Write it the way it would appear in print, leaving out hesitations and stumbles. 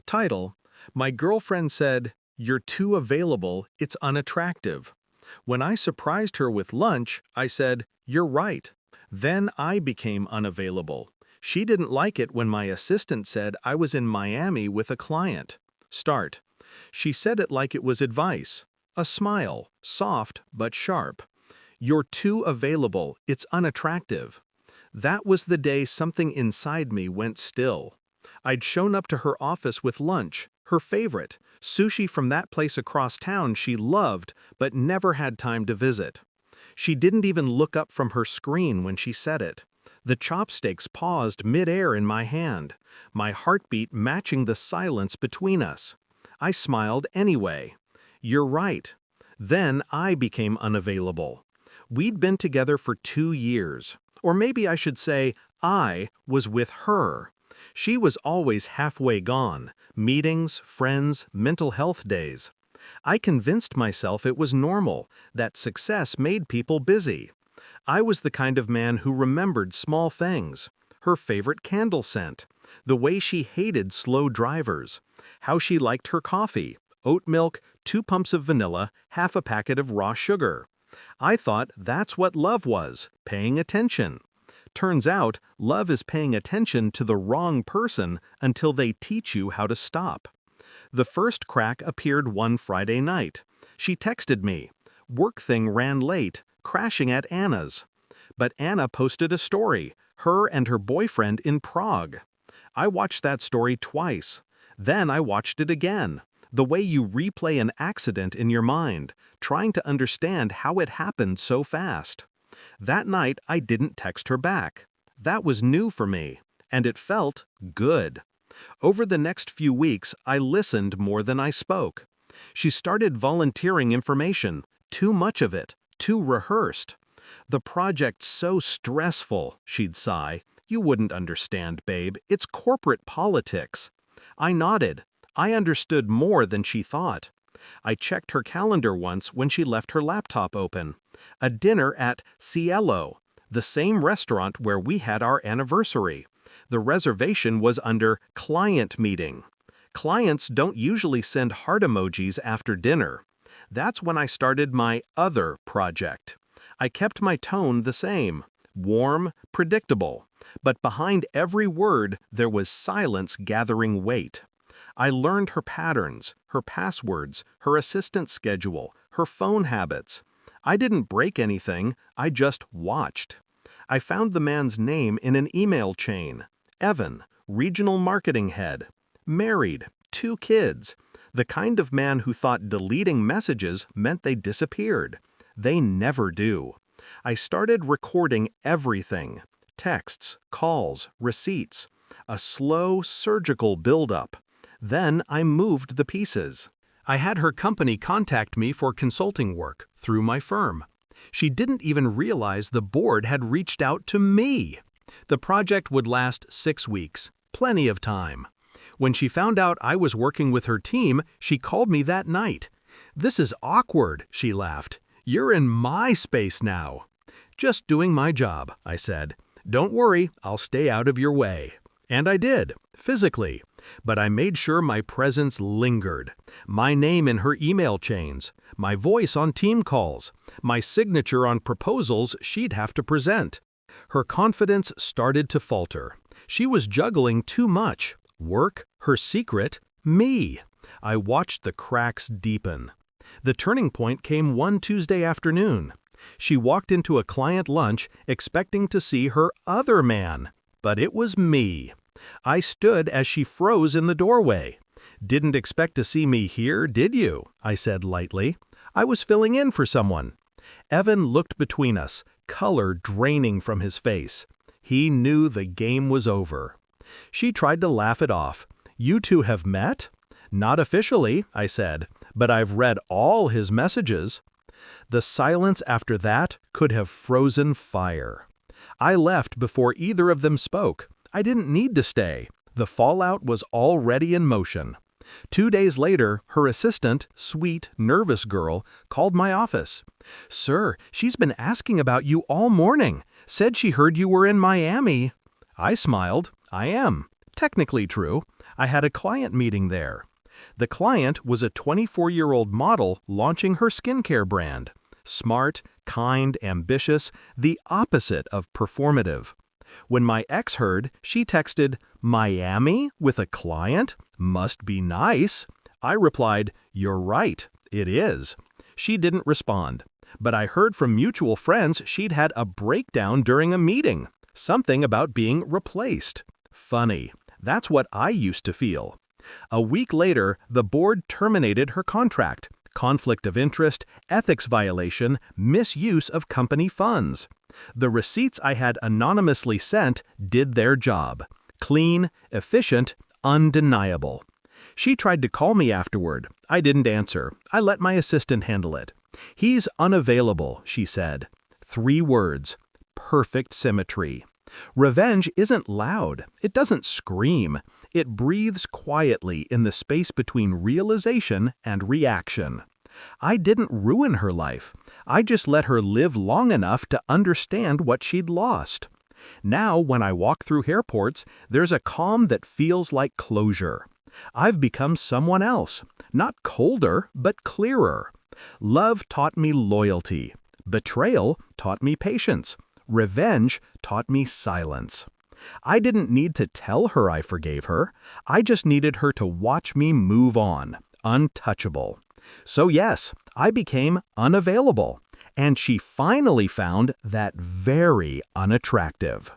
Title: My girlfriend said, "You're too available, it's unattractive." When I surprised her with lunch, I said, "You're right." Then I became unavailable. She didn't like it when my assistant said I was in Miami with a client. Start. She said it like it was advice. A smile, soft but sharp. "You're too available, it's unattractive." That was the day something inside me went still. I'd shown up to her office with lunch, her favorite, sushi from that place across town she loved but never had time to visit. She didn't even look up from her screen when she said it. The chopsticks paused mid-air in my hand, my heartbeat matching the silence between us. I smiled anyway. "You're right." Then I became unavailable. We'd been together for 2 years. Or maybe I should say, I was with her. She was always halfway gone, meetings, friends, mental health days. I convinced myself it was normal, that success made people busy. I was the kind of man who remembered small things. Her favorite candle scent, the way she hated slow drivers, how she liked her coffee, oat milk, 2 pumps of vanilla, half a packet of raw sugar. I thought that's what love was, paying attention. Turns out, love is paying attention to the wrong person until they teach you how to stop. The first crack appeared one Friday night. She texted me. Work thing ran late, crashing at Anna's. But Anna posted a story, her and her boyfriend in Prague. I watched that story twice. Then I watched it again. The way you replay an accident in your mind, trying to understand how it happened so fast. That night, I didn't text her back. That was new for me, and it felt good. Over the next few weeks, I listened more than I spoke. She started volunteering information, too much of it, too rehearsed. "The project's so stressful," she'd sigh. "You wouldn't understand, babe. It's corporate politics." I nodded. I understood more than she thought. I checked her calendar once when she left her laptop open. A dinner at Cielo, the same restaurant where we had our anniversary. The reservation was under client meeting. Clients don't usually send heart emojis after dinner. That's when I started my other project. I kept my tone the same, warm, predictable, but behind every word there was silence gathering weight. I learned her patterns, her passwords, her assistant schedule, her phone habits. I didn't break anything, I just watched. I found the man's name in an email chain. Evan, regional marketing head. Married, 2 kids. The kind of man who thought deleting messages meant they disappeared. They never do. I started recording everything. Texts, calls, receipts. A slow, surgical buildup. Then I moved the pieces. I had her company contact me for consulting work through my firm. She didn't even realize the board had reached out to me. The project would last 6 weeks, plenty of time. When she found out I was working with her team, she called me that night. "This is awkward," she laughed. "You're in my space now." "Just doing my job," I said. "Don't worry, I'll stay out of your way." And I did, physically. But I made sure my presence lingered. My name in her email chains, my voice on team calls, my signature on proposals she'd have to present. Her confidence started to falter. She was juggling too much. Work, her secret, me. I watched the cracks deepen. The turning point came one Tuesday afternoon. She walked into a client lunch expecting to see her other man, but it was me. I stood as she froze in the doorway. "Didn't expect to see me here, did you?" I said lightly. "I was filling in for someone." Evan looked between us, color draining from his face. He knew the game was over. She tried to laugh it off. "You two have met?" "Not officially," I said, "but I've read all his messages." The silence after that could have frozen fire. I left before either of them spoke. I didn't need to stay. The fallout was already in motion. 2 days later, her assistant, sweet, nervous girl, called my office. "Sir, she's been asking about you all morning. Said she heard you were in Miami." I smiled. "I am. Technically true. I had a client meeting there. The client was a 24-year-old model launching her skincare brand. Smart, kind, ambitious, the opposite of performative. When my ex heard, she texted, "Miami with a client? Must be nice." I replied, "You're right, it is." She didn't respond, but I heard from mutual friends she'd had a breakdown during a meeting. Something about being replaced. Funny. That's what I used to feel. A week later, the board terminated her contract. Conflict of interest, ethics violation, misuse of company funds. The receipts I had anonymously sent did their job. Clean, efficient, undeniable. She tried to call me afterward. I didn't answer. I let my assistant handle it. "He's unavailable," she said. 3 words. Perfect symmetry. Revenge isn't loud. It doesn't scream. It breathes quietly in the space between realization and reaction. I didn't ruin her life. I just let her live long enough to understand what she'd lost. Now, when I walk through airports, there's a calm that feels like closure. I've become someone else, not colder, but clearer. Love taught me loyalty. Betrayal taught me patience. Revenge taught me silence. I didn't need to tell her I forgave her. I just needed her to watch me move on, untouchable. So yes, I became unavailable, and she finally found that very unattractive.